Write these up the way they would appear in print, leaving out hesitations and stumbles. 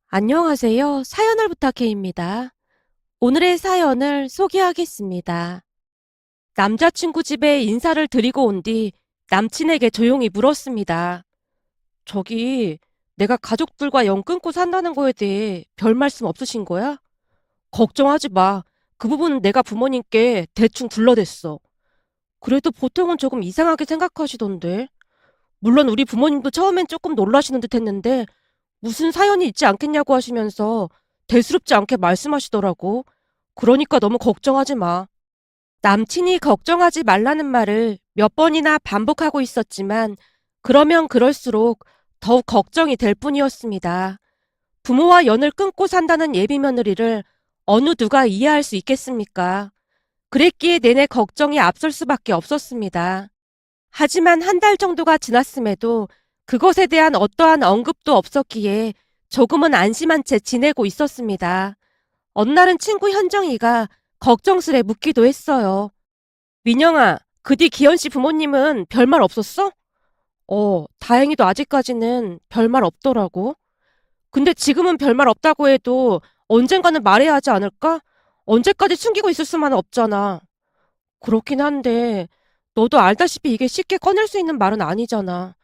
안녕하세요. 사연을 부탁해입니다. 오늘의 사연을 소개하겠습니다. 남자친구 집에 인사를 드리고 온 뒤 남친에게 조용히 물었습니다. 저기, 내가 가족들과 연 끊고 산다는 거에 대해 별 말씀 없으신 거야? 걱정하지 마. 그 부분은 내가 부모님께 대충 둘러댔어. 그래도 보통은 조금 이상하게 생각하시던데. 물론 우리 부모님도 처음엔 조금 놀라시는 듯 했는데 무슨 사연이 있지 않겠냐고 하시면서 대수롭지 않게 말씀하시더라고. 그러니까 너무 걱정하지 마. 남친이 걱정하지 말라는 말을 몇 번이나 반복하고 있었지만 그러면 그럴수록 더욱 걱정이 될 뿐이었습니다. 부모와 연을 끊고 산다는 예비 며느리를 어느 누가 이해할 수 있겠습니까? 그랬기에 내내 걱정이 앞설 수밖에 없었습니다. 하지만 한 달 정도가 지났음에도 그것에 대한 어떠한 언급도 없었기에 조금은 안심한 채 지내고 있었습니다. 어느 날은 친구 현정이가 걱정스레 묻기도 했어요. 민영아, 그 뒤 기현 씨 부모님은 별말 없었어? 다행히도 아직까지는 별말 없더라고. 근데 지금은 별말 없다고 해도 언젠가는 말해야 하지 않을까? 언제까지 숨기고 있을 수만은 없잖아. 그렇긴 한데 너도 알다시피 이게 쉽게 꺼낼 수 있는 말은 아니잖아.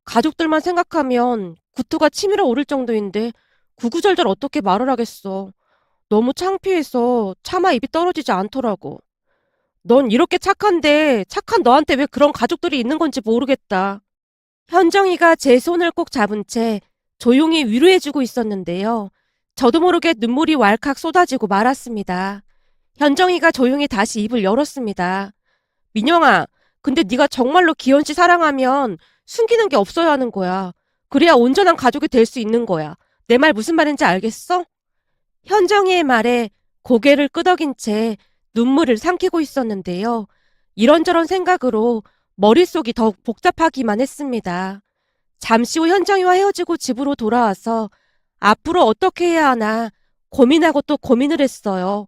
가족들만 생각하면 구토가 치밀어 오를 정도인데 구구절절 어떻게 말을 하겠어. 너무 창피해서 차마 입이 떨어지지 않더라고. 넌 이렇게 착한데 착한 너한테 왜 그런 가족들이 있는 건지 모르겠다. 현정이가 제 손을 꼭 잡은 채 조용히 위로해주고 있었는데요. 저도 모르게 눈물이 왈칵 쏟아지고 말았습니다. 현정이가 조용히 다시 입을 열었습니다. 민영아, 근데 네가 정말로 기현 씨 사랑하면 숨기는 게 없어야 하는 거야. 그래야 온전한 가족이 될 수 있는 거야. 내 말 무슨 말인지 알겠어? 현정이의 말에 고개를 끄덕인 채 눈물을 삼키고 있었는데요. 이런저런 생각으로 머릿속이 더욱 복잡하기만 했습니다. 잠시 후 현정이와 헤어지고 집으로 돌아와서 앞으로 어떻게 해야 하나 고민하고 또 고민을 했어요.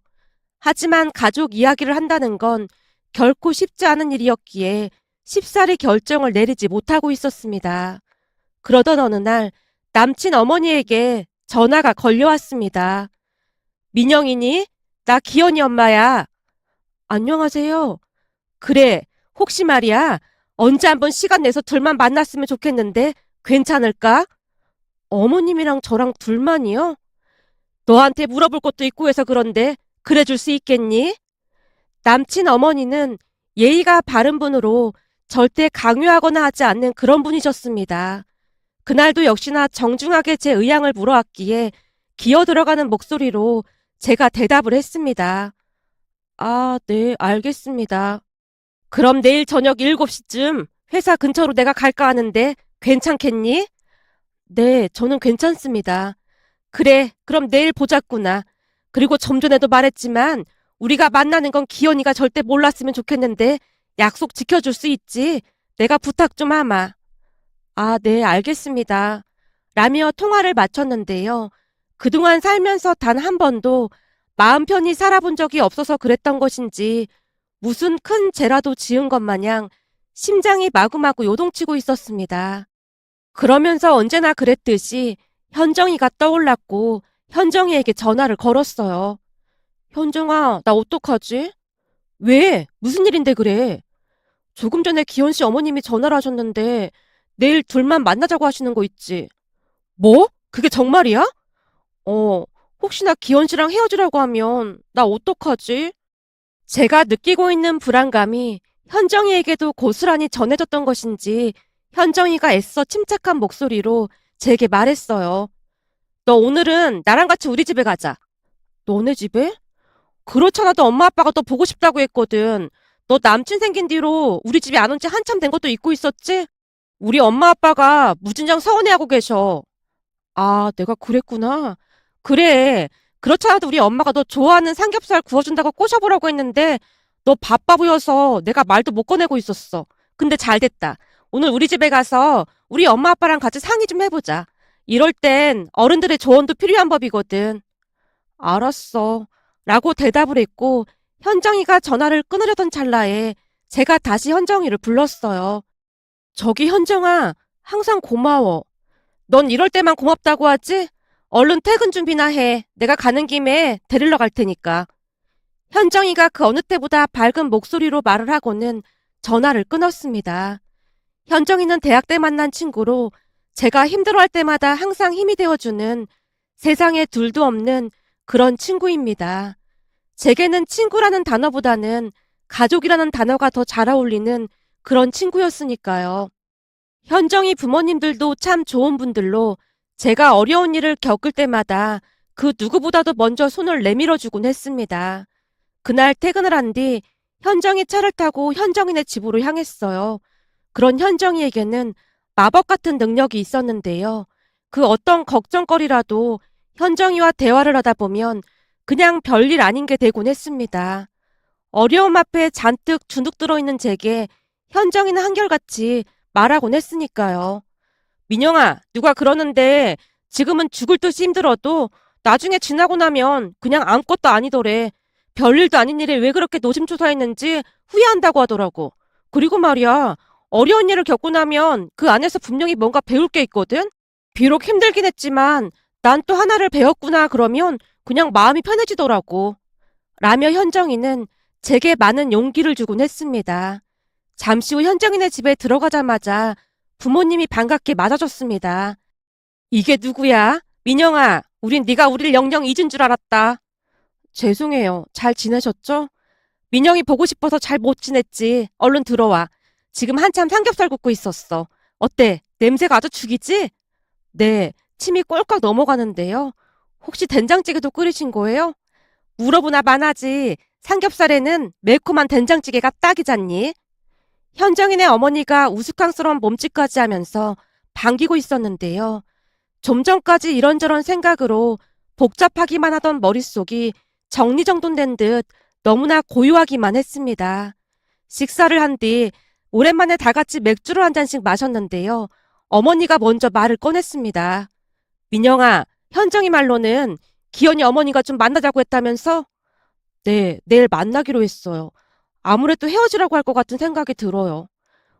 하지만 가족 이야기를 한다는 건 결코 쉽지 않은 일이었기에 쉽사리 결정을 내리지 못하고 있었습니다. 그러던 어느 날 남친 어머니에게 전화가 걸려왔습니다. 민영이니? 나 기현이 엄마야. 안녕하세요. 그래, 혹시 말이야, 언제 한번 시간 내서 둘만 만났으면 좋겠는데 괜찮을까? 어머님이랑 저랑 둘만이요? 너한테 물어볼 것도 있고 해서 그런데 그래줄 수 있겠니? 남친 어머니는 예의가 바른 분으로 절대 강요하거나 하지 않는 그런 분이셨습니다. 그날도 역시나 정중하게 제 의향을 물어왔기에 기어 들어가는 목소리로 제가 대답을 했습니다. 아, 네, 알겠습니다. 그럼 내일 저녁 7시쯤 회사 근처로 내가 갈까 하는데 괜찮겠니? 네, 저는 괜찮습니다. 그래, 그럼 내일 보자꾸나. 그리고 좀 전에도 말했지만 우리가 만나는 건 기현이가 절대 몰랐으면 좋겠는데 약속 지켜줄 수 있지? 내가 부탁 좀 하마. 아, 네, 알겠습니다. 라며 통화를 마쳤는데요. 그동안 살면서 단 한 번도 마음 편히 살아본 적이 없어서 그랬던 것인지 무슨 큰 죄라도 지은 것 마냥 심장이 마구마구 요동치고 있었습니다. 그러면서 언제나 그랬듯이 현정이가 떠올랐고 현정이에게 전화를 걸었어요. 현정아, 나 어떡하지? 왜? 무슨 일인데 그래? 조금 전에 기현 씨 어머님이 전화를 하셨는데 내일 둘만 만나자고 하시는 거 있지? 뭐? 그게 정말이야? 어, 혹시나 기현 씨랑 헤어지라고 하면 나 어떡하지? 제가 느끼고 있는 불안감이 현정이에게도 고스란히 전해졌던 것인지 현정이가 애써 침착한 목소리로 제게 말했어요. 너 오늘은 나랑 같이 우리 집에 가자. 너네 집에? 그렇잖아도 엄마 아빠가 너 보고 싶다고 했거든. 너 남친 생긴 뒤로 우리 집에 안 온 지 한참 된 것도 잊고 있었지? 우리 엄마 아빠가 무진장 서운해하고 계셔. 아, 내가 그랬구나. 그래. 그렇잖아도 우리 엄마가 너 좋아하는 삼겹살 구워준다고 꼬셔보라고 했는데 너 바빠 보여서 내가 말도 못 꺼내고 있었어. 근데 잘 됐다. 오늘 우리 집에 가서 우리 엄마 아빠랑 같이 상의 좀 해보자. 이럴 땐 어른들의 조언도 필요한 법이거든. 알았어. 라고 대답을 했고 현정이가 전화를 끊으려던 찰나에 제가 다시 현정이를 불렀어요. 저기 현정아, 항상 고마워. 넌 이럴 때만 고맙다고 하지? 얼른 퇴근 준비나 해. 내가 가는 김에 데리러 갈 테니까. 현정이가 그 어느 때보다 밝은 목소리로 말을 하고는 전화를 끊었습니다. 현정이는 대학 때 만난 친구로 제가 힘들어할 때마다 항상 힘이 되어주는 세상에 둘도 없는 그런 친구입니다. 제게는 친구라는 단어보다는 가족이라는 단어가 더 잘 어울리는 그런 친구였으니까요. 현정이 부모님들도 참 좋은 분들로 제가 어려운 일을 겪을 때마다 그 누구보다도 먼저 손을 내밀어주곤 했습니다. 그날 퇴근을 한 뒤 현정이 차를 타고 현정이네 집으로 향했어요. 그런 현정이에게는 마법 같은 능력이 있었는데요. 그 어떤 걱정거리라도 현정이와 대화를 하다 보면 그냥 별일 아닌 게 되곤 했습니다. 어려움 앞에 잔뜩 주눅 들어있는 제게 현정이는 한결같이 말하곤 했으니까요. 민영아, 누가 그러는데 지금은 죽을 듯이 힘들어도 나중에 지나고 나면 그냥 아무것도 아니더래. 별일도 아닌 일에 왜 그렇게 노심초사했는지 후회한다고 하더라고. 그리고 말이야, 어려운 일을 겪고 나면 그 안에서 분명히 뭔가 배울 게 있거든? 비록 힘들긴 했지만 난 또 하나를 배웠구나 그러면 그냥 마음이 편해지더라고. 라며 현정이는 제게 많은 용기를 주곤 했습니다. 잠시 후 현정이네 집에 들어가자마자 부모님이 반갑게 맞아줬습니다. 이게 누구야? 민영아, 우린 네가 우릴 영영 잊은 줄 알았다. 죄송해요. 잘 지내셨죠? 민영이 보고 싶어서 잘 못 지냈지. 얼른 들어와. 지금 한참 삼겹살 굽고 있었어. 어때? 냄새가 아주 죽이지? 네, 침이 꼴깍 넘어가는데요. 혹시 된장찌개도 끓이신 거예요? 물어보나 마나지. 삼겹살에는 매콤한 된장찌개가 딱이잖니. 현정인의 어머니가 우스꽝스러운 몸짓까지 하면서 반기고 있었는데요. 좀 전까지 이런저런 생각으로 복잡하기만 하던 머릿속이 정리정돈된 듯 너무나 고요하기만 했습니다. 식사를 한 뒤 오랜만에 다 같이 맥주를 한 잔씩 마셨는데요. 어머니가 먼저 말을 꺼냈습니다. 민영아, 현정이 말로는 기현이 어머니가 좀 만나자고 했다면서? 네, 내일 만나기로 했어요. 아무래도 헤어지라고 할 것 같은 생각이 들어요.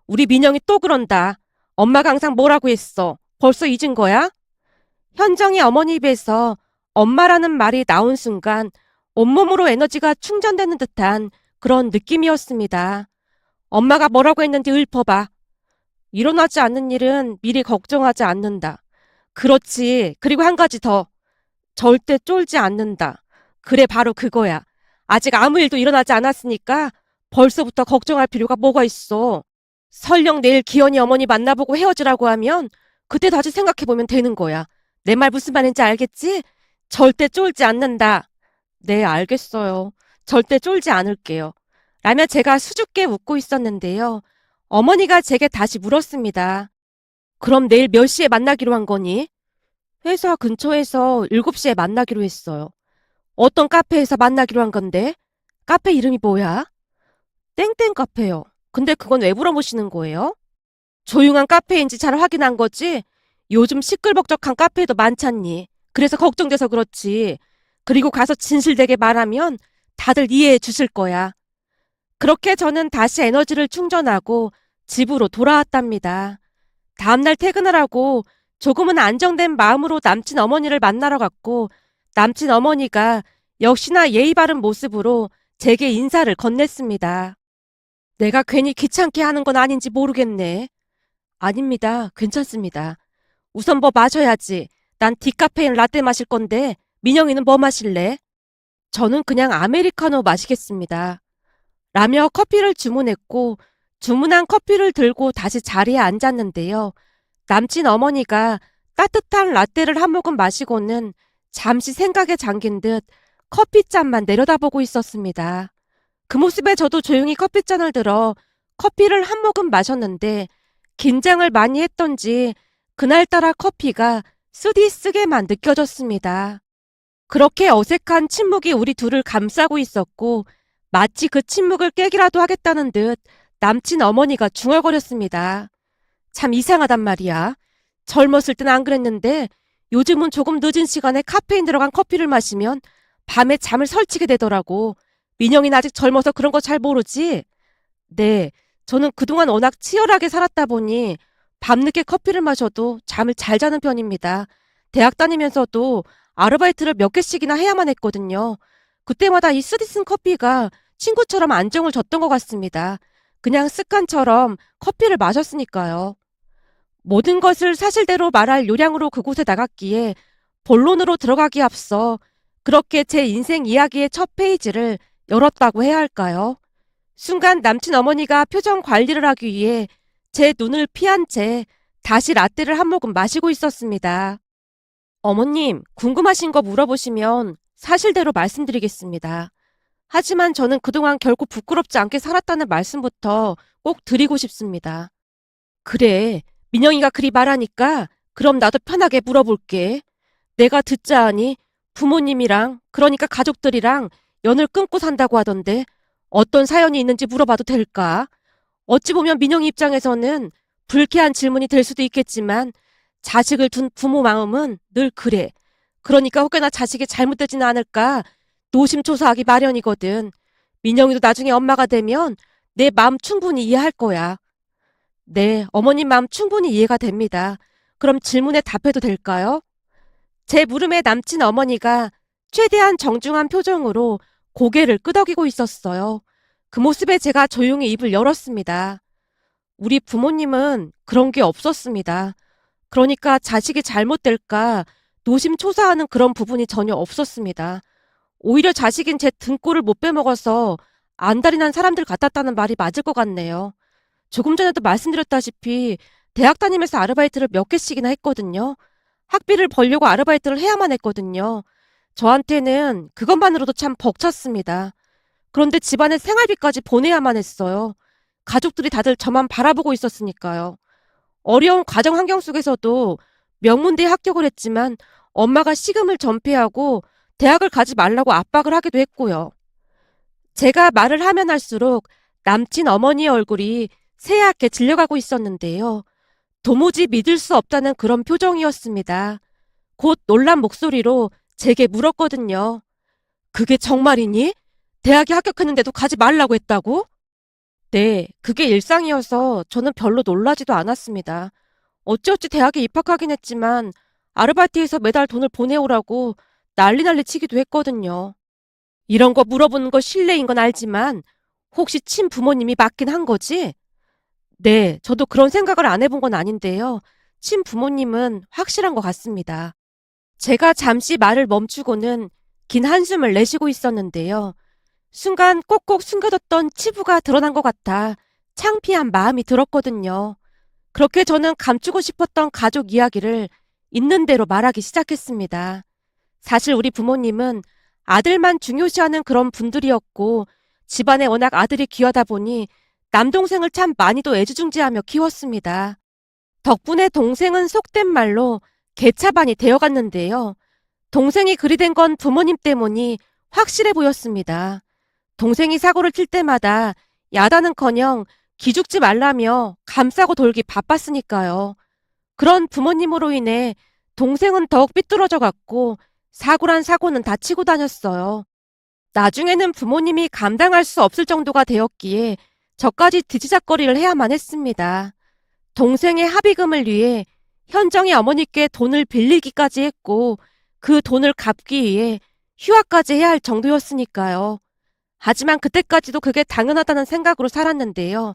우리 민영이 또 그런다. 엄마가 항상 뭐라고 했어? 벌써 잊은 거야? 현정이 어머니 입에서 엄마라는 말이 나온 순간 온몸으로 에너지가 충전되는 듯한 그런 느낌이었습니다. 엄마가 뭐라고 했는지 읊어봐. 일어나지 않는 일은 미리 걱정하지 않는다. 그렇지. 그리고 한 가지 더. 절대 쫄지 않는다. 그래, 바로 그거야. 아직 아무 일도 일어나지 않았으니까 벌써부터 걱정할 필요가 뭐가 있어. 설령 내일 기현이 어머니 만나보고 헤어지라고 하면 그때 다시 생각해보면 되는 거야. 내 말 무슨 말인지 알겠지? 절대 쫄지 않는다. 네, 알겠어요. 절대 쫄지 않을게요. 라며 제가 수줍게 웃고 있었는데요. 어머니가 제게 다시 물었습니다. 그럼 내일 몇 시에 만나기로 한 거니? 회사 근처에서 7시에 만나기로 했어요. 어떤 카페에서 만나기로 한 건데? 카페 이름이 뭐야? 땡땡 카페요. 근데 그건 왜 물어보시는 거예요? 조용한 카페인지 잘 확인한 거지? 요즘 시끌벅적한 카페도 많잖니. 그래서 걱정돼서 그렇지. 그리고 가서 진실되게 말하면 다들 이해해 주실 거야. 그렇게 저는 다시 에너지를 충전하고 집으로 돌아왔답니다. 다음날 퇴근을 하고 조금은 안정된 마음으로 남친 어머니를 만나러 갔고 남친 어머니가 역시나 예의 바른 모습으로 제게 인사를 건넸습니다. 내가 괜히 귀찮게 하는 건 아닌지 모르겠네. 아닙니다. 괜찮습니다. 우선 뭐 마셔야지. 난 디카페인 라떼 마실 건데 민영이는 뭐 마실래? 저는 그냥 아메리카노 마시겠습니다. 라며 커피를 주문했고 주문한 커피를 들고 다시 자리에 앉았는데요. 남친 어머니가 따뜻한 라떼를 한 모금 마시고는 잠시 생각에 잠긴 듯 커피잔만 내려다보고 있었습니다. 그 모습에 저도 조용히 커피잔을 들어 커피를 한 모금 마셨는데 긴장을 많이 했던지 그날따라 커피가 쓰디쓰게만 느껴졌습니다. 그렇게 어색한 침묵이 우리 둘을 감싸고 있었고 마치 그 침묵을 깨기라도 하겠다는 듯 남친 어머니가 중얼거렸습니다. 참 이상하단 말이야. 젊었을 땐 안 그랬는데 요즘은 조금 늦은 시간에 카페인 들어간 커피를 마시면 밤에 잠을 설치게 되더라고. 민영이는 아직 젊어서 그런 거 잘 모르지? 네, 저는 그동안 워낙 치열하게 살았다 보니 밤늦게 커피를 마셔도 잠을 잘 자는 편입니다. 대학 다니면서도 아르바이트를 몇 개씩이나 해야만 했거든요. 그때마다 이 쓰디쓴 커피가 친구처럼 안정을 줬던 것 같습니다. 그냥 습관처럼 커피를 마셨으니까요. 모든 것을 사실대로 말할 요량으로 그곳에 나갔기에 본론으로 들어가기 앞서 그렇게 제 인생 이야기의 첫 페이지를 열었다고 해야 할까요? 순간 남친 어머니가 표정 관리를 하기 위해 제 눈을 피한 채 다시 라떼를 한 모금 마시고 있었습니다. 어머님, 궁금하신 거 물어보시면 사실대로 말씀드리겠습니다. 하지만 저는 그동안 결코 부끄럽지 않게 살았다는 말씀부터 꼭 드리고 싶습니다. 그래, 민영이가 그리 말하니까 그럼 나도 편하게 물어볼게. 내가 듣자 하니 부모님이랑, 그러니까 가족들이랑 연을 끊고 산다고 하던데 어떤 사연이 있는지 물어봐도 될까? 어찌 보면 민영이 입장에서는 불쾌한 질문이 될 수도 있겠지만 자식을 둔 부모 마음은 늘 그래. 그러니까 혹여나 자식이 잘못되지는 않을까 노심초사하기 마련이거든. 민영이도 나중에 엄마가 되면 내 마음 충분히 이해할 거야. 네, 어머님 마음 충분히 이해가 됩니다. 그럼 질문에 답해도 될까요? 제 물음에 남친 어머니가 최대한 정중한 표정으로 고개를 끄덕이고 있었어요. 그 모습에 제가 조용히 입을 열었습니다. 우리 부모님은 그런 게 없었습니다. 그러니까 자식이 잘못될까 노심초사하는 그런 부분이 전혀 없었습니다. 오히려 자식인 제 등골을 못 빼먹어서 안달이 난 사람들 같았다는 말이 맞을 것 같네요. 조금 전에도 말씀드렸다시피 대학 다니면서 아르바이트를 몇 개씩이나 했거든요. 학비를 벌려고 아르바이트를 해야만 했거든요. 저한테는 그것만으로도 참 벅찼습니다. 그런데 집안의 생활비까지 보내야만 했어요. 가족들이 다들 저만 바라보고 있었으니까요. 어려운 가정 환경 속에서도 명문대에 합격을 했지만 엄마가 시금을 전폐하고 대학을 가지 말라고 압박을 하기도 했고요. 제가 말을 하면 할수록 남친 어머니의 얼굴이 새하얗게 질려가고 있었는데요. 도무지 믿을 수 없다는 그런 표정이었습니다. 곧 놀란 목소리로 제게 물었거든요. 그게 정말이니? 대학에 합격했는데도 가지 말라고 했다고? 네, 그게 일상이어서 저는 별로 놀라지도 않았습니다. 어찌어찌 대학에 입학하긴 했지만 아르바이트에서 매달 돈을 보내오라고 난리 치기도 했거든요. 이런 거 물어보는 거 실례인 건 알지만 혹시 친부모님이 맞긴 한 거지? 네, 저도 그런 생각을 안 해본 건 아닌데요. 친부모님은 확실한 것 같습니다. 제가 잠시 말을 멈추고는 긴 한숨을 내쉬고 있었는데요. 순간 꼭꼭 숨겨뒀던 치부가 드러난 것 같아 창피한 마음이 들었거든요. 그렇게 저는 감추고 싶었던 가족 이야기를 있는 대로 말하기 시작했습니다. 사실 우리 부모님은 아들만 중요시하는 그런 분들이었고 집안에 워낙 아들이 귀하다 보니 남동생을 참 많이도 애지중지하며 키웠습니다. 덕분에 동생은 속된 말로 개차반이 되어갔는데요. 동생이 그리 된 건 부모님 때문이 확실해 보였습니다. 동생이 사고를 칠 때마다 야단은커녕 기죽지 말라며 감싸고 돌기 바빴으니까요. 그런 부모님으로 인해 동생은 더욱 삐뚤어져 갔고 사고란 사고는 다치고 다녔어요. 나중에는 부모님이 감당할 수 없을 정도가 되었기에 저까지 뒤지작거리를 해야만 했습니다. 동생의 합의금을 위해 현정이 어머니께 돈을 빌리기까지 했고 그 돈을 갚기 위해 휴학까지 해야 할 정도였으니까요. 하지만 그때까지도 그게 당연하다는 생각으로 살았는데요.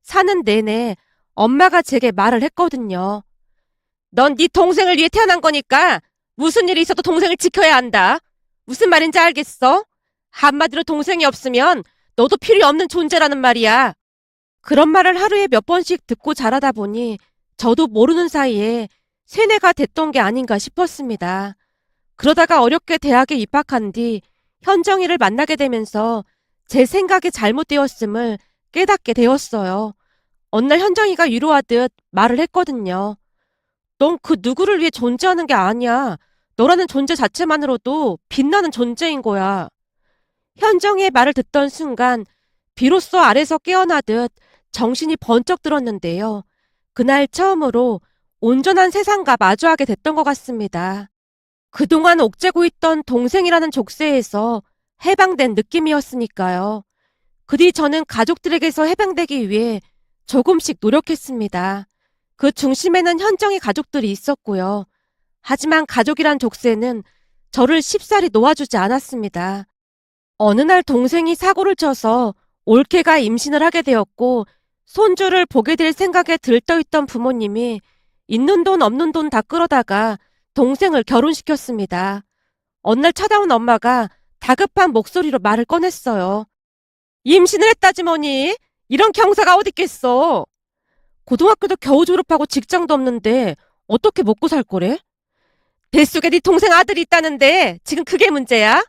사는 내내 엄마가 제게 말을 했거든요. 넌 네 동생을 위해 태어난 거니까 무슨 일이 있어도 동생을 지켜야 한다. 무슨 말인지 알겠어? 한마디로 동생이 없으면 너도 필요 없는 존재라는 말이야. 그런 말을 하루에 몇 번씩 듣고 자라다 보니 저도 모르는 사이에 세뇌가 됐던 게 아닌가 싶었습니다. 그러다가 어렵게 대학에 입학한 뒤 현정이를 만나게 되면서 제 생각이 잘못되었음을 깨닫게 되었어요. 어느 날 현정이가 위로하듯 말을 했거든요. 넌 그 누구를 위해 존재하는 게 아니야. 너라는 존재 자체만으로도 빛나는 존재인 거야. 현정이의 말을 듣던 순간 비로소 아래서 깨어나듯 정신이 번쩍 들었는데요. 그날 처음으로 온전한 세상과 마주하게 됐던 것 같습니다. 그동안 옥죄고 있던 동생이라는 족쇄에서 해방된 느낌이었으니까요. 그 뒤 저는 가족들에게서 해방되기 위해 조금씩 노력했습니다. 그 중심에는 현정이 가족들이 있었고요. 하지만 가족이란 족쇄는 저를 쉽사리 놓아주지 않았습니다. 어느 날 동생이 사고를 쳐서 올케가 임신을 하게 되었고 손주를 보게 될 생각에 들떠있던 부모님이 있는 돈 없는 돈 다 끌어다가 동생을 결혼시켰습니다. 어느 날 찾아온 엄마가 다급한 목소리로 말을 꺼냈어요. 임신을 했다지 뭐니? 이런 경사가 어딨겠어. 고등학교도 겨우 졸업하고 직장도 없는데 어떻게 먹고 살 거래? 뱃속에 네 동생 아들이 있다는데 지금 그게 문제야?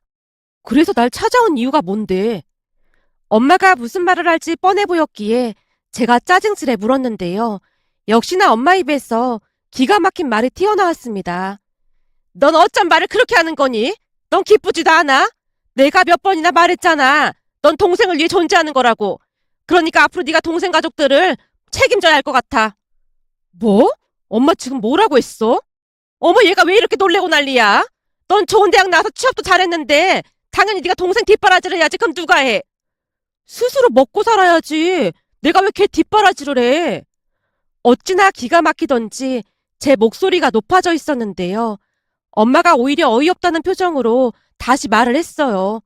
그래서 날 찾아온 이유가 뭔데? 엄마가 무슨 말을 할지 뻔해 보였기에 제가 짜증스레 물었는데요. 역시나 엄마 입에서 기가 막힌 말이 튀어나왔습니다. 넌 어쩜 말을 그렇게 하는 거니? 넌 기쁘지도 않아? 내가 몇 번이나 말했잖아. 넌 동생을 위해 존재하는 거라고. 그러니까 앞으로 네가 동생 가족들을 책임져야 할 것 같아. 뭐? 엄마 지금 뭐라고 했어? 어머 얘가 왜 이렇게 놀래고 난리야? 넌 좋은 대학 나와서 취업도 잘했는데 당연히 네가 동생 뒷바라지를 해야지. 그럼 누가 해? 스스로 먹고 살아야지. 내가 왜 걔 뒷바라지를 해? 어찌나 기가 막히던지 제 목소리가 높아져 있었는데요. 엄마가 오히려 어이없다는 표정으로 다시 말을 했어요.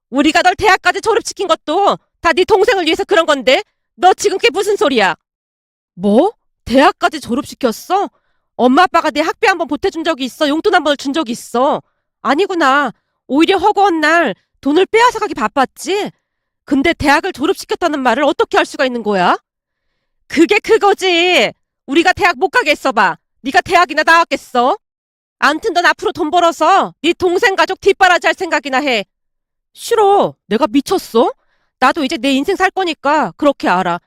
우리가 널 대학까지 졸업시킨 것도 다 네 동생을 위해서 그런 건데 너 지금 그게 무슨 소리야? 뭐? 대학까지 졸업시켰어? 엄마 아빠가 내 학비 한번 보태준 적이 있어? 용돈 한 번을 준 적이 있어? 아니구나. 오히려 허구한 날 돈을 빼앗아가기 바빴지? 근데 대학을 졸업시켰다는 말을 어떻게 할 수가 있는 거야? 그게 그거지. 우리가 대학 못 가게 했어봐. 네가 대학이나 나왔겠어? 암튼 넌 앞으로 돈 벌어서 네 동생 가족 뒷바라지 할 생각이나 해. 싫어. 내가 미쳤어? 나도 이제 내 인생 살 거니까 그렇게 알아.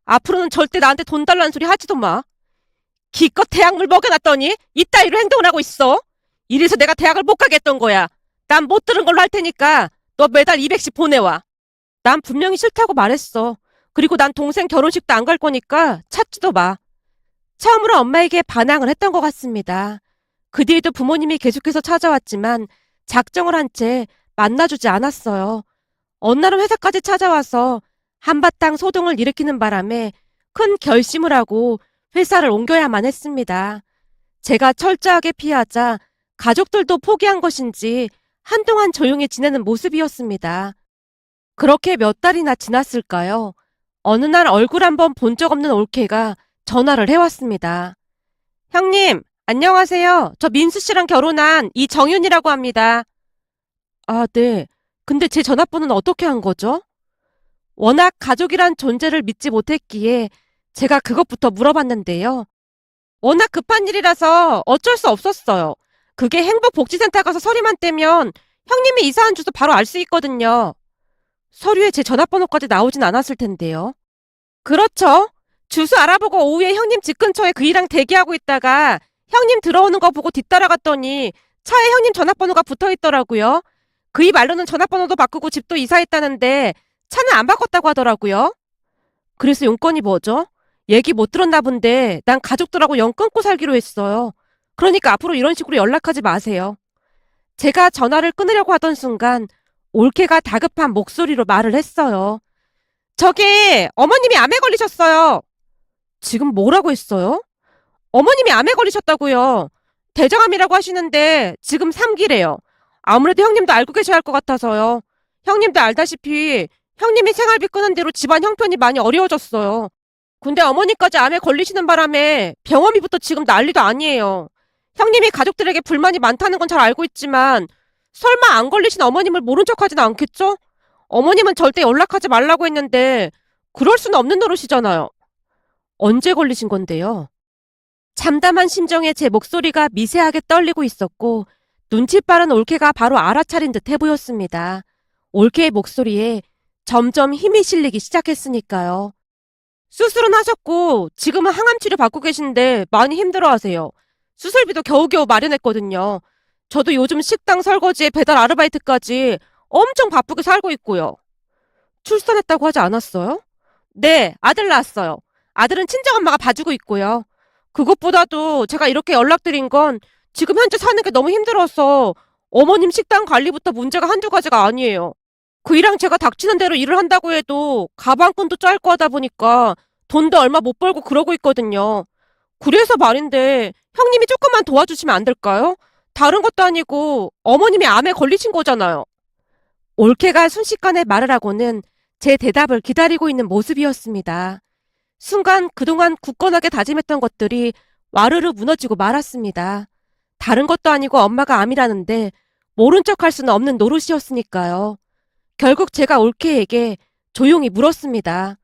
앞으로는 절대 나한테 돈 달라는 소리 하지도 마. 기껏 대학물 먹여놨더니 이따위로 행동을 하고 있어. 이래서 내가 대학을 못 가게 했던 거야. 난 못 들은 걸로 할 테니까 너 매달 200씩 보내와. 난 분명히 싫다고 말했어. 그리고 난 동생 결혼식도 안 갈 거니까 찾지도 마. 처음으로 엄마에게 반항을 했던 것 같습니다. 그 뒤에도 부모님이 계속해서 찾아왔지만 작정을 한 채 만나주지 않았어요. 어느 날은 회사까지 찾아와서 한바탕 소동을 일으키는 바람에 큰 결심을 하고 회사를 옮겨야만 했습니다. 제가 철저하게 피하자 가족들도 포기한 것인지 한동안 조용히 지내는 모습이었습니다. 그렇게 몇 달이나 지났을까요? 어느 날 얼굴 한번 본 적 없는 올케가 전화를 해왔습니다. 형님, 안녕하세요. 저 민수 씨랑 결혼한 이정윤이라고 합니다. 아, 네. 근데 제 전화번호는 어떻게 한 거죠? 워낙 가족이란 존재를 믿지 못했기에 제가 그것부터 물어봤는데요. 워낙 급한 일이라서 어쩔 수 없었어요. 그게 행복복지센터 가서 서류만 떼면 형님이 이사한 주소 바로 알 수 있거든요. 서류에 제 전화번호까지 나오진 않았을 텐데요. 그렇죠. 주소 알아보고 오후에 형님 집 근처에 그 일랑 대기하고 있다가 형님 들어오는 거 보고 뒤따라갔더니 차에 형님 전화번호가 붙어 있더라고요. 그이 말로는 전화번호도 바꾸고 집도 이사했다는데 차는 안 바꿨다고 하더라고요. 그래서 용건이 뭐죠? 얘기 못 들었나 본데 난 가족들하고 영 끊고 살기로 했어요. 그러니까 앞으로 이런 식으로 연락하지 마세요. 제가 전화를 끊으려고 하던 순간 올케가 다급한 목소리로 말을 했어요. 저기 어머님이 암에 걸리셨어요. 지금 뭐라고 했어요? 어머님이 암에 걸리셨다고요. 대장암이라고 하시는데 지금 3기래요. 아무래도 형님도 알고 계셔야 할 것 같아서요. 형님도 알다시피 형님이 생활비 끄는 대로 집안 형편이 많이 어려워졌어요. 근데 어머니까지 암에 걸리시는 바람에 병원비부터 지금 난리도 아니에요. 형님이 가족들에게 불만이 많다는 건 잘 알고 있지만 설마 안 걸리신 어머님을 모른 척하진 않겠죠? 어머님은 절대 연락하지 말라고 했는데 그럴 수는 없는 노릇이잖아요. 언제 걸리신 건데요? 참담한 심정에 제 목소리가 미세하게 떨리고 있었고 눈치 빠른 올케가 바로 알아차린 듯 해 보였습니다. 올케의 목소리에 점점 힘이 실리기 시작했으니까요. 수술은 하셨고 지금은 항암 치료 받고 계신데 많이 힘들어하세요. 수술비도 겨우겨우 마련했거든요. 저도 요즘 식당 설거지에 배달 아르바이트까지 엄청 바쁘게 살고 있고요. 출산했다고 하지 않았어요? 네, 아들 낳았어요. 아들은 친정엄마가 봐주고 있고요. 그것보다도 제가 이렇게 연락드린 건 지금 현재 사는 게 너무 힘들어서 어머님 식당 관리부터 문제가 한두 가지가 아니에요. 그 일랑 제가 닥치는 대로 일을 한다고 해도 가방끈도 짧고 하다 보니까 돈도 얼마 못 벌고 그러고 있거든요. 그래서 말인데 형님이 조금만 도와주시면 안 될까요? 다른 것도 아니고 어머님이 암에 걸리신 거잖아요. 올케가 순식간에 말을 하고는 제 대답을 기다리고 있는 모습이었습니다. 순간 그동안 굳건하게 다짐했던 것들이 와르르 무너지고 말았습니다. 다른 것도 아니고 엄마가 암이라는데 모른 척할 수는 없는 노릇이었으니까요. 결국 제가 올케에게 조용히 물었습니다.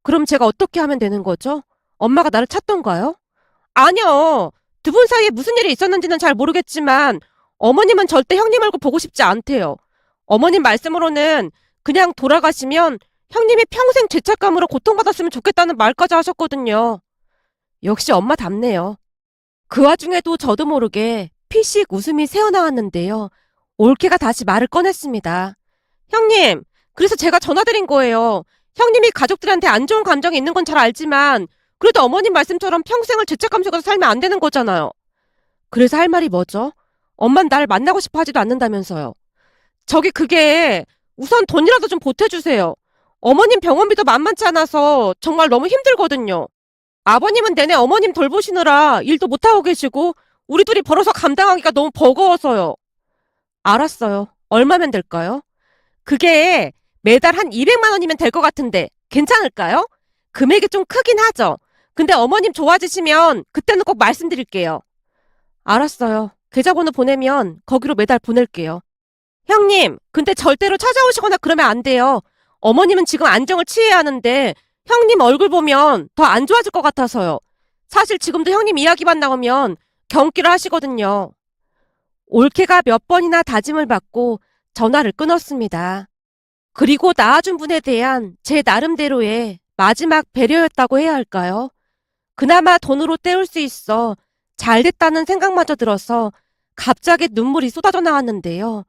그럼 제가 어떻게 하면 되는 거죠? 엄마가 나를 찾던가요? 아니요. 두 분 사이에 무슨 일이 있었는지는 잘 모르겠지만 어머님은 절대 형님 얼굴 보고 싶지 않대요. 어머님 말씀으로는 그냥 돌아가시면 형님이 평생 죄책감으로 고통받았으면 좋겠다는 말까지 하셨거든요. 역시 엄마답네요. 그 와중에도 저도 모르게 피식 웃음이 새어나왔는데요. 올케가 다시 말을 꺼냈습니다. 형님, 그래서 제가 전화드린 거예요. 형님이 가족들한테 안 좋은 감정이 있는 건 잘 알지만 그래도 어머님 말씀처럼 평생을 죄책감 속에서 살면 안 되는 거잖아요. 그래서 할 말이 뭐죠? 엄만 날 만나고 싶어 하지도 않는다면서요. 저기 그게 우선 돈이라도 좀 보태주세요. 어머님 병원비도 만만치 않아서 정말 너무 힘들거든요. 아버님은 내내 어머님 돌보시느라 일도 못하고 계시고 우리 둘이 벌어서 감당하기가 너무 버거워서요. 알았어요. 얼마면 될까요? 그게 매달 한 200만 원이면 될 것 같은데 괜찮을까요? 금액이 좀 크긴 하죠. 근데 어머님 좋아지시면 그때는 꼭 말씀드릴게요. 알았어요. 계좌번호 보내면 거기로 매달 보낼게요. 형님, 근데 절대로 찾아오시거나 그러면 안 돼요. 어머님은 지금 안정을 취해야 하는데 형님 얼굴 보면 더 안 좋아질 것 같아서요. 사실 지금도 형님 이야기만 나오면 경기를 하시거든요. 올케가 몇 번이나 다짐을 받고 전화를 끊었습니다. 그리고 낳아준 분에 대한 제 나름대로의 마지막 배려였다고 해야 할까요? 그나마 돈으로 때울 수 있어 잘 됐다는 생각마저 들어서 갑자기 눈물이 쏟아져 나왔는데요.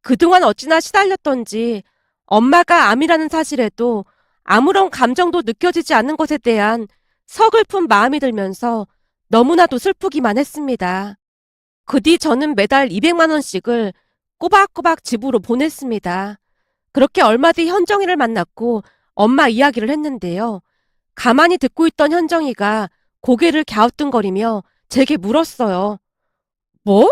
그동안 어찌나 시달렸던지 엄마가 암이라는 사실에도 아무런 감정도 느껴지지 않는 것에 대한 서글픈 마음이 들면서 너무나도 슬프기만 했습니다. 그 뒤 저는 매달 200만 원씩을 꼬박꼬박 집으로 보냈습니다. 그렇게 얼마 뒤 현정이를 만났고 엄마 이야기를 했는데요. 가만히 듣고 있던 현정이가 고개를 갸우뚱거리며 제게 물었어요. 뭐?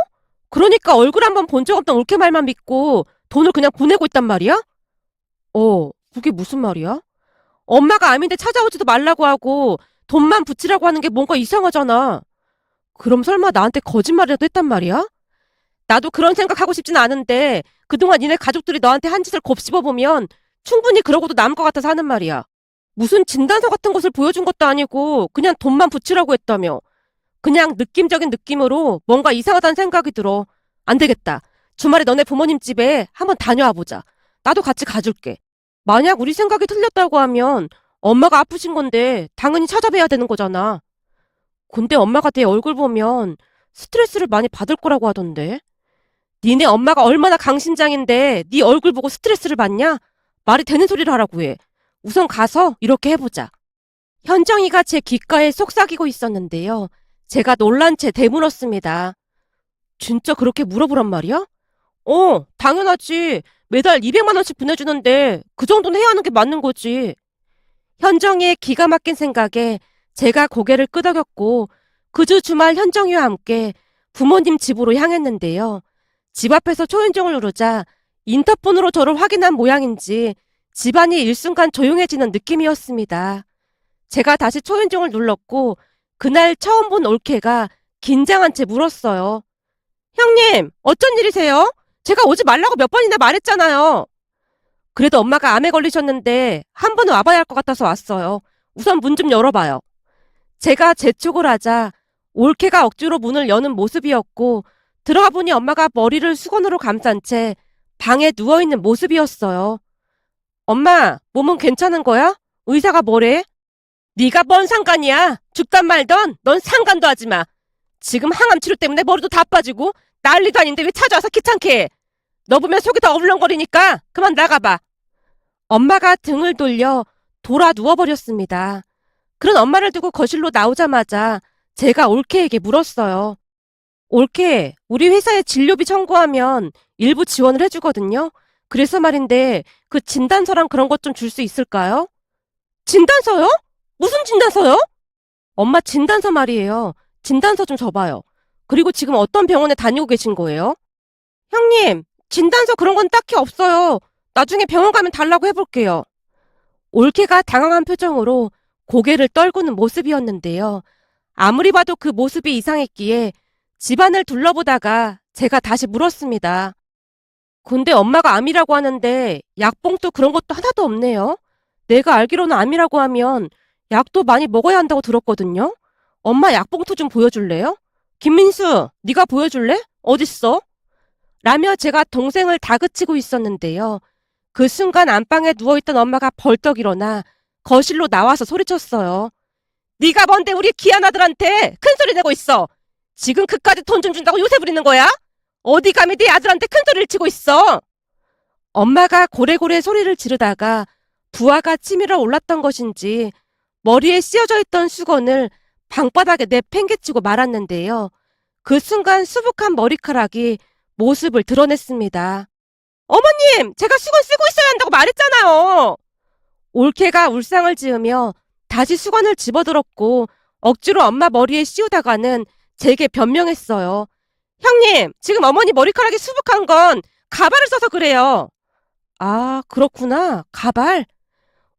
그러니까 얼굴 한번 본 적 없던 올케 말만 믿고 돈을 그냥 보내고 있단 말이야? 그게 무슨 말이야? 엄마가 암인데 찾아오지도 말라고 하고 돈만 붙이라고 하는 게 뭔가 이상하잖아. 그럼 설마 나한테 거짓말이라도 했단 말이야? 나도 그런 생각하고 싶진 않은데 그동안 니네 가족들이 너한테 한 짓을 곱씹어보면 충분히 그러고도 남을 것 같아서 하는 말이야. 무슨 진단서 같은 것을 보여준 것도 아니고 그냥 돈만 붙이라고 했다며. 그냥 느낌적인 느낌으로 뭔가 이상하다는 생각이 들어. 안 되겠다. 주말에 너네 부모님 집에 한번 다녀와 보자. 나도 같이 가줄게. 만약 우리 생각이 틀렸다고 하면 엄마가 아프신 건데 당연히 찾아뵈야 되는 거잖아. 근데 엄마가 내 얼굴 보면 스트레스를 많이 받을 거라고 하던데. 니네 엄마가 얼마나 강심장인데 네 얼굴 보고 스트레스를 받냐? 말이 되는 소리를 하라고 해. 우선 가서 이렇게 해보자. 현정이가 제 귓가에 속삭이고 있었는데요. 제가 놀란 채 되물었습니다. 진짜 그렇게 물어보란 말이야? 당연하지. 매달 200만 원씩 보내주는데 그 정도는 해야 하는 게 맞는 거지. 현정이의 기가 막힌 생각에 제가 고개를 끄덕였고 그 주 주말 현정이와 함께 부모님 집으로 향했는데요. 집 앞에서 초인종을 누르자 인터폰으로 저를 확인한 모양인지 집안이 일순간 조용해지는 느낌이었습니다. 제가 다시 초인종을 눌렀고 그날 처음 본 올케가 긴장한 채 물었어요. 형님, 어쩐 일이세요? 제가 오지 말라고 몇 번이나 말했잖아요. 그래도 엄마가 암에 걸리셨는데 한 번은 와봐야 할 것 같아서 왔어요. 우선 문 좀 열어봐요. 제가 재촉을 하자 올케가 억지로 문을 여는 모습이었고 들어가 보니 엄마가 머리를 수건으로 감싼 채 방에 누워있는 모습이었어요. 엄마, 몸은 괜찮은 거야? 의사가 뭐래? 네가 뭔 상관이야? 죽단 말던 넌 상관도 하지 마. 지금 항암 치료 때문에 머리도 다 빠지고 난리도 아닌데 왜 찾아와서 귀찮게 해. 너 보면 속이 다 어물렁거리니까 그만 나가봐. 엄마가 등을 돌려 돌아 누워버렸습니다. 그런 엄마를 두고 거실로 나오자마자 제가 올케에게 물었어요. 올케, 우리 회사에 진료비 청구하면 일부 지원을 해주거든요. 그래서 말인데 그 진단서랑 그런 것 좀 줄 수 있을까요? 진단서요? 무슨 진단서요? 엄마 진단서 말이에요. 진단서 좀 줘봐요. 그리고 지금 어떤 병원에 다니고 계신 거예요? 형님, 진단서 그런 건 딱히 없어요. 나중에 병원 가면 달라고 해볼게요. 올케가 당황한 표정으로 고개를 떨구는 모습이었는데요. 아무리 봐도 그 모습이 이상했기에 집안을 둘러보다가 제가 다시 물었습니다. 근데 엄마가 암이라고 하는데 약봉투 그런 것도 하나도 없네요. 내가 알기로는 암이라고 하면 약도 많이 먹어야 한다고 들었거든요. 엄마 약봉투 좀 보여줄래요? 김민수, 네가 보여줄래? 어딨어? 라며 제가 동생을 다그치고 있었는데요. 그 순간 안방에 누워있던 엄마가 벌떡 일어나 거실로 나와서 소리쳤어요. 네가 뭔데 우리 귀한 아들한테 큰 소리 내고 있어. 지금 그까지 돈 좀 준다고 요새 부리는 거야? 어디 감히 네 아들한테 큰 소리를 치고 있어? 엄마가 고래고래 소리를 지르다가 부하가 치밀어 올랐던 것인지 머리에 씌어져 있던 수건을 방바닥에 내팽개치고 말았는데요. 그 순간 수북한 머리카락이 모습을 드러냈습니다. 어머님, 제가 수건 쓰고 있어야 한다고 말했잖아요. 올케가 울상을 지으며 다시 수건을 집어들었고 억지로 엄마 머리에 씌우다가는 제게 변명했어요. 형님, 지금 어머니 머리카락이 수북한 건 가발을 써서 그래요. 아, 그렇구나. 가발?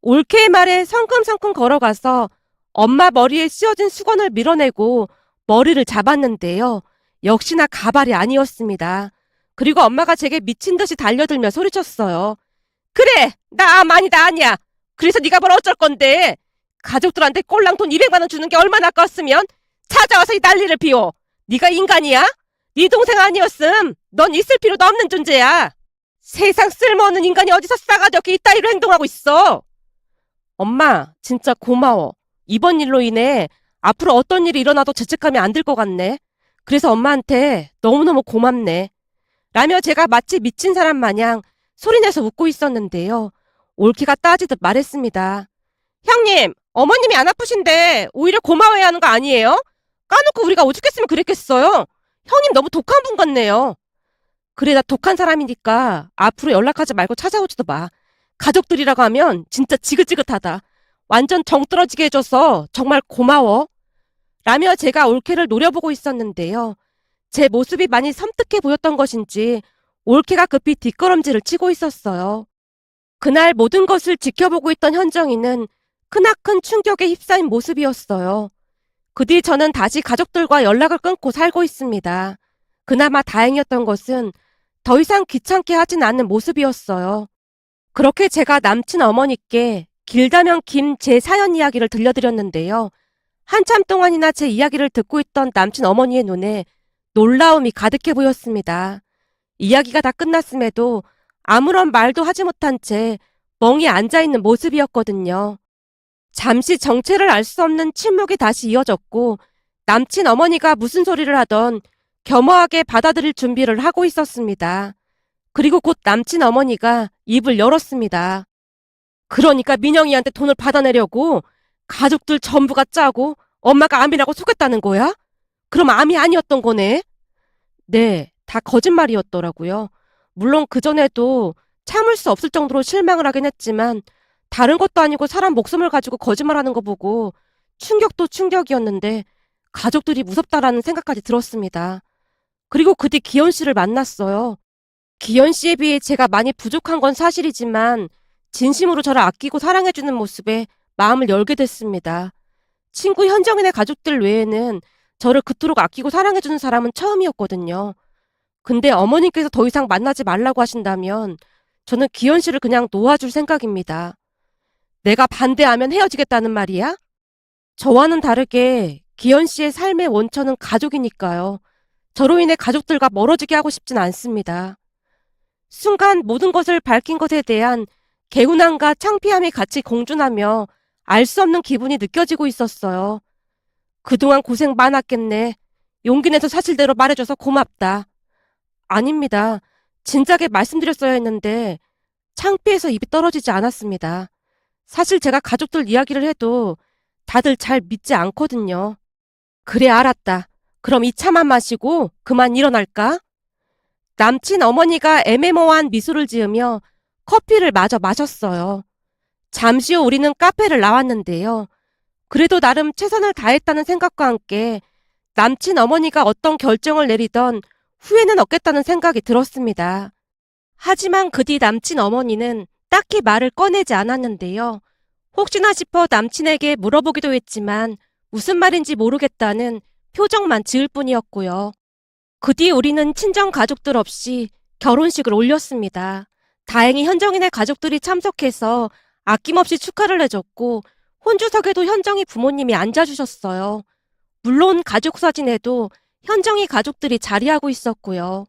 올케의 말에 성큼성큼 걸어가서 엄마 머리에 씌워진 수건을 밀어내고 머리를 잡았는데요. 역시나 가발이 아니었습니다. 그리고 엄마가 제게 미친 듯이 달려들며 소리쳤어요. 그래, 나 암 아니다 아니야. 그래서 네가 뭘 어쩔 건데. 가족들한테 꼴랑 돈 200만 원 주는 게 얼마나 아까웠으면 찾아와서 이 난리를 피워. 네가 인간이야? 네 동생 아니었음. 넌 있을 필요도 없는 존재야. 세상 쓸모없는 인간이 어디서 싸가지 없게 이따위로 행동하고 있어. 엄마, 진짜 고마워. 이번 일로 인해 앞으로 어떤 일이 일어나도 죄책감이 안 들 것 같네. 그래서 엄마한테 너무너무 고맙네. 라며 제가 마치 미친 사람 마냥 소리내서 웃고 있었는데요. 올케가 따지듯 말했습니다. 형님, 어머님이 안 아프신데 오히려 고마워해야 하는 거 아니에요? 까놓고 우리가 오죽했으면 그랬겠어요. 형님 너무 독한 분 같네요. 그래, 나 독한 사람이니까 앞으로 연락하지 말고 찾아오지도 마. 가족들이라고 하면 진짜 지긋지긋하다. 완전 정 떨어지게 해줘서 정말 고마워. 라며 제가 올케를 노려보고 있었는데요. 제 모습이 많이 섬뜩해 보였던 것인지 올케가 급히 뒷걸음질을 치고 있었어요. 그날 모든 것을 지켜보고 있던 현정이는 크나큰 충격에 휩싸인 모습이었어요. 그 뒤 저는 다시 가족들과 연락을 끊고 살고 있습니다. 그나마 다행이었던 것은 더 이상 귀찮게 하진 않는 모습이었어요. 그렇게 제가 남친 어머니께 길다면 긴 제 사연 이야기를 들려드렸는데요. 한참 동안이나 제 이야기를 듣고 있던 남친 어머니의 눈에 놀라움이 가득해 보였습니다. 이야기가 다 끝났음에도 아무런 말도 하지 못한 채 멍이 앉아있는 모습이었거든요. 잠시 정체를 알 수 없는 침묵이 다시 이어졌고 남친 어머니가 무슨 소리를 하던 겸허하게 받아들일 준비를 하고 있었습니다. 그리고 곧 남친 어머니가 입을 열었습니다. 그러니까 민영이한테 돈을 받아내려고 가족들 전부가 짜고 엄마가 암이라고 속였다는 거야? 그럼 암이 아니었던 거네? 네, 다 거짓말이었더라고요. 물론 그전에도 참을 수 없을 정도로 실망을 하긴 했지만 다른 것도 아니고 사람 목숨을 가지고 거짓말하는 거 보고 충격도 충격이었는데 가족들이 무섭다라는 생각까지 들었습니다. 그리고 그 뒤 기현 씨를 만났어요. 기현 씨에 비해 제가 많이 부족한 건 사실이지만 진심으로 저를 아끼고 사랑해주는 모습에 마음을 열게 됐습니다. 친구 현정인의 가족들 외에는 저를 그토록 아끼고 사랑해주는 사람은 처음이었거든요. 근데 어머님께서 더 이상 만나지 말라고 하신다면 저는 기현 씨를 그냥 놓아줄 생각입니다. 내가 반대하면 헤어지겠다는 말이야? 저와는 다르게 기현 씨의 삶의 원천은 가족이니까요. 저로 인해 가족들과 멀어지게 하고 싶진 않습니다. 순간 모든 것을 밝힌 것에 대한 개운함과 창피함이 같이 공존하며 알 수 없는 기분이 느껴지고 있었어요. 그동안 고생 많았겠네. 용기 내서 사실대로 말해줘서 고맙다. 아닙니다. 진작에 말씀드렸어야 했는데 창피해서 입이 떨어지지 않았습니다. 사실 제가 가족들 이야기를 해도 다들 잘 믿지 않거든요. 그래, 알았다. 그럼 이 차만 마시고 그만 일어날까? 남친 어머니가 애매모호한 미소를 지으며 커피를 마저 마셨어요. 잠시 후 우리는 카페를 나왔는데요. 그래도 나름 최선을 다했다는 생각과 함께 남친 어머니가 어떤 결정을 내리던 후회는 없겠다는 생각이 들었습니다. 하지만 그 뒤 남친 어머니는 딱히 말을 꺼내지 않았는데요. 혹시나 싶어 남친에게 물어보기도 했지만 무슨 말인지 모르겠다는 표정만 지을 뿐이었고요. 그 뒤 우리는 친정 가족들 없이 결혼식을 올렸습니다. 다행히 현정이네 가족들이 참석해서 아낌없이 축하를 해줬고 혼주석에도 현정이 부모님이 앉아주셨어요. 물론 가족 사진에도 현정이 가족들이 자리하고 있었고요.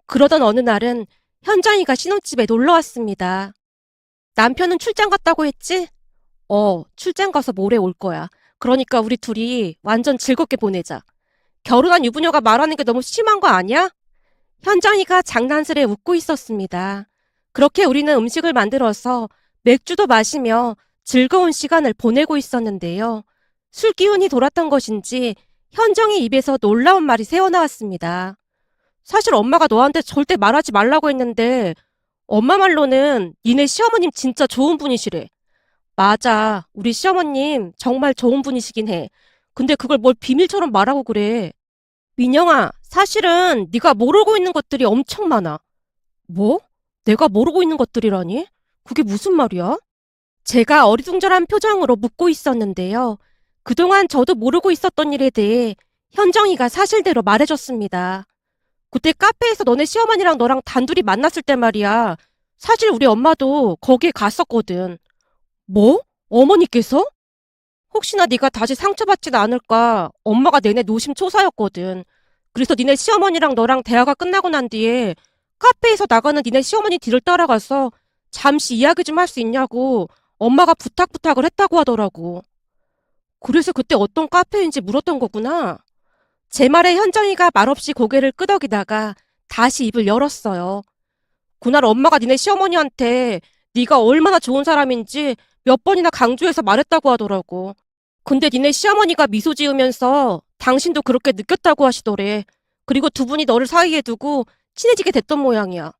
그러던 어느 날은 현정이가 신혼집에 놀러 왔습니다. 남편은 출장 갔다고 했지? 출장 가서 모레 올 거야. 그러니까 우리 둘이 완전 즐겁게 보내자. 결혼한 유부녀가 말하는 게 너무 심한 거 아니야? 현정이가 장난스레 웃고 있었습니다. 그렇게 우리는 음식을 만들어서 맥주도 마시며 즐거운 시간을 보내고 있었는데요. 술 기운이 돌았던 것인지 현정이 입에서 놀라운 말이 새어나왔습니다. 사실 엄마가 너한테 절대 말하지 말라고 했는데 엄마 말로는 니네 시어머님 진짜 좋은 분이시래. 맞아. 우리 시어머님 정말 좋은 분이시긴 해. 근데 그걸 뭘 비밀처럼 말하고 그래. 민영아, 사실은 네가 모르고 있는 것들이 엄청 많아. 뭐? 내가 모르고 있는 것들이라니? 그게 무슨 말이야? 제가 어리둥절한 표정으로 묻고 있었는데요. 그동안 저도 모르고 있었던 일에 대해 현정이가 사실대로 말해줬습니다. 그때 카페에서 너네 시어머니랑 너랑 단둘이 만났을 때 말이야. 사실 우리 엄마도 거기에 갔었거든. 뭐? 어머니께서? 혹시나 네가 다시 상처받진 않을까 엄마가 내내 노심초사였거든. 그래서 니네 시어머니랑 너랑 대화가 끝나고 난 뒤에 카페에서 나가는 니네 시어머니 뒤를 따라가서 잠시 이야기 좀 할 수 있냐고 엄마가 부탁을 했다고 하더라고. 그래서 그때 어떤 카페인지 물었던 거구나. 제 말에 현정이가 말없이 고개를 끄덕이다가 다시 입을 열었어요. 그날 엄마가 니네 시어머니한테 네가 얼마나 좋은 사람인지 몇 번이나 강조해서 말했다고 하더라고. 근데 니네 시어머니가 미소 지으면서 당신도 그렇게 느꼈다고 하시더래. 그리고 두 분이 너를 사이에 두고 친해지게 됐던 모양이야.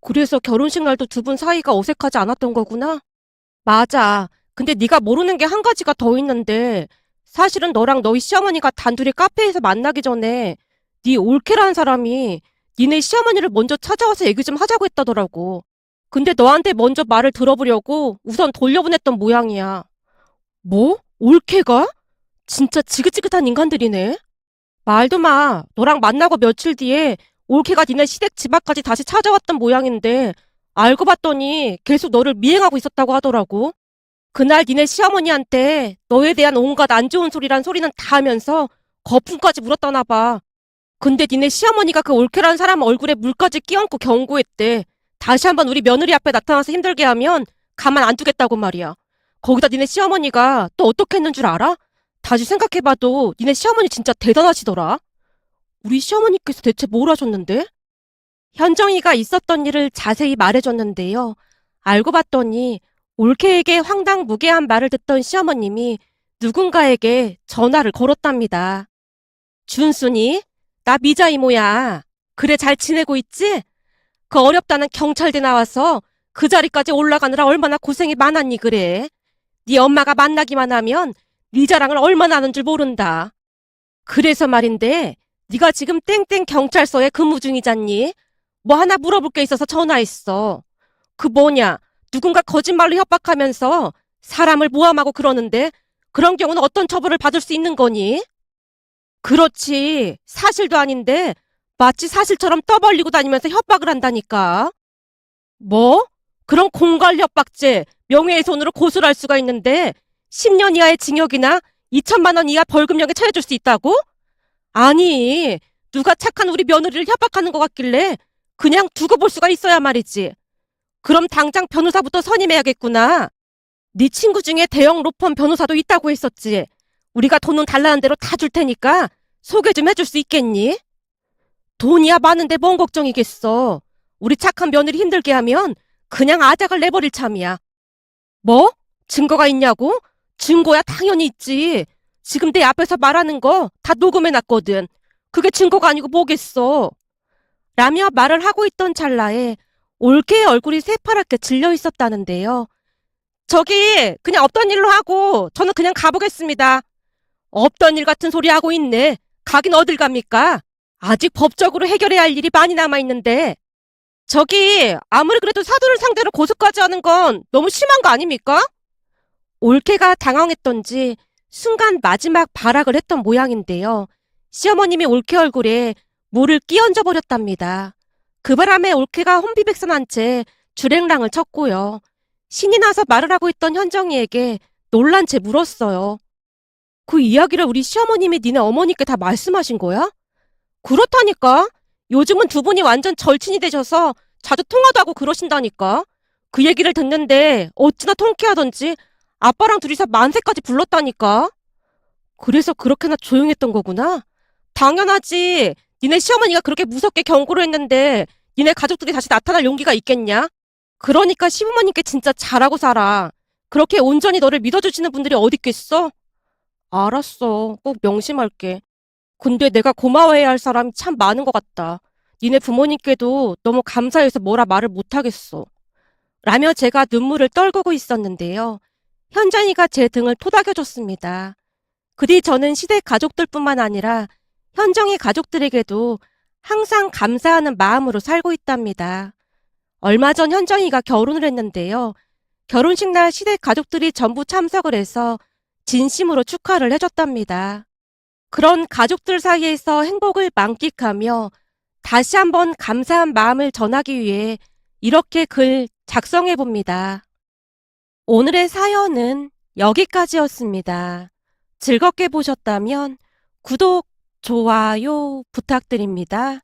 그래서 결혼식 날도 두 분 사이가 어색하지 않았던 거구나? 맞아. 근데 네가 모르는 게 한 가지가 더 있는데 사실은 너랑 너희 시어머니가 단둘이 카페에서 만나기 전에 네 올케라는 사람이 니네 시어머니를 먼저 찾아와서 얘기 좀 하자고 했다더라고. 근데 너한테 먼저 말을 들어보려고 우선 돌려보냈던 모양이야. 뭐? 올케가? 진짜 지긋지긋한 인간들이네. 말도 마. 너랑 만나고 며칠 뒤에 올케가 니네 시댁 집 앞까지 다시 찾아왔던 모양인데 알고 봤더니 계속 너를 미행하고 있었다고 하더라고. 그날 니네 시어머니한테 너에 대한 온갖 안 좋은 소리란 소리는 다 하면서 거품까지 물었다나 봐. 근데 니네 시어머니가 그 올케라는 사람 얼굴에 물까지 끼얹고 경고했대. 다시 한번 우리 며느리 앞에 나타나서 힘들게 하면 가만 안 두겠다고 말이야. 거기다 니네 시어머니가 또 어떻게 했는 줄 알아? 다시 생각해봐도 니네 시어머니 진짜 대단하시더라. 우리 시어머니께서 대체 뭘 하셨는데? 현정이가 있었던 일을 자세히 말해줬는데요. 알고 봤더니 올케에게 황당무계한 말을 듣던 시어머님이 누군가에게 전화를 걸었답니다. 준순이, 나 미자 이모야. 그래 잘 지내고 있지? 그 어렵다는 경찰대 나와서 그 자리까지 올라가느라 얼마나 고생이 많았니 그래. 네 엄마가 만나기만 하면 네 자랑을 얼마나 하는 줄 모른다. 그래서 말인데 네가 지금 땡땡 경찰서에 근무 중이잖니? 뭐 하나 물어볼 게 있어서 전화했어. 그 뭐냐? 누군가 거짓말로 협박하면서 사람을 모함하고 그러는데 그런 경우는 어떤 처벌을 받을 수 있는 거니? 그렇지. 사실도 아닌데 마치 사실처럼 떠벌리고 다니면서 협박을 한다니까. 뭐? 그런 공갈 협박죄, 명예훼손으로 고소를 할 수가 있는데 10년 이하의 징역이나 2천만 원 이하 벌금형에 처해줄 수 있다고? 아니, 누가 착한 우리 며느리를 협박하는 것 같길래 그냥 두고 볼 수가 있어야 말이지. 그럼 당장 변호사부터 선임해야겠구나. 네 친구 중에 대형 로펌 변호사도 있다고 했었지. 우리가 돈은 달라는 대로 다 줄 테니까 소개 좀 해줄 수 있겠니? 돈이야 많은데 뭔 걱정이겠어. 우리 착한 며느리 힘들게 하면 그냥 아작을 내버릴 참이야. 뭐? 증거가 있냐고? 증거야 당연히 있지. 지금 내 앞에서 말하는 거 다 녹음해놨거든. 그게 증거가 아니고 뭐겠어. 라며 말을 하고 있던 찰나에 올케의 얼굴이 새파랗게 질려 있었다는데요. 저기 그냥 없던 일로 하고 저는 그냥 가보겠습니다. 없던 일 같은 소리 하고 있네. 가긴 어딜 갑니까? 아직 법적으로 해결해야 할 일이 많이 남아있는데. 저기 아무리 그래도 사돈을 상대로 고소까지 하는 건 너무 심한 거 아닙니까? 올케가 당황했던지 순간 마지막 발악을 했던 모양인데요. 시어머님이 올케 얼굴에 물을 끼얹어 버렸답니다. 그 바람에 올케가 혼비백산한 채 주랭랑을 쳤고요. 신이 나서 말을 하고 있던 현정이에게 놀란 채 물었어요. 그 이야기를 우리 시어머님이 니네 어머니께 다 말씀하신 거야? 그렇다니까. 요즘은 두 분이 완전 절친이 되셔서 자주 통화도 하고 그러신다니까. 그 얘기를 듣는데 어찌나 통쾌하던지 아빠랑 둘이서 만세까지 불렀다니까. 그래서 그렇게나 조용했던 거구나. 당연하지. 니네 시어머니가 그렇게 무섭게 경고를 했는데 니네 가족들이 다시 나타날 용기가 있겠냐? 그러니까 시부모님께 진짜 잘하고 살아. 그렇게 온전히 너를 믿어주시는 분들이 어디 있겠어? 알았어. 꼭 명심할게. 근데 내가 고마워해야 할 사람이 참 많은 것 같다. 니네 부모님께도 너무 감사해서 뭐라 말을 못하겠어. 라며 제가 눈물을 떨구고 있었는데요. 현정이가 제 등을 토닥여줬습니다. 그 뒤 저는 시댁 가족들뿐만 아니라 현정이 가족들에게도 항상 감사하는 마음으로 살고 있답니다. 얼마 전 현정이가 결혼을 했는데요. 결혼식 날 시댁 가족들이 전부 참석을 해서 진심으로 축하를 해줬답니다. 그런 가족들 사이에서 행복을 만끽하며 다시 한번 감사한 마음을 전하기 위해 이렇게 글 작성해 봅니다. 오늘의 사연은 여기까지였습니다. 즐겁게 보셨다면 구독, 좋아요 부탁드립니다.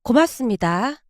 고맙습니다.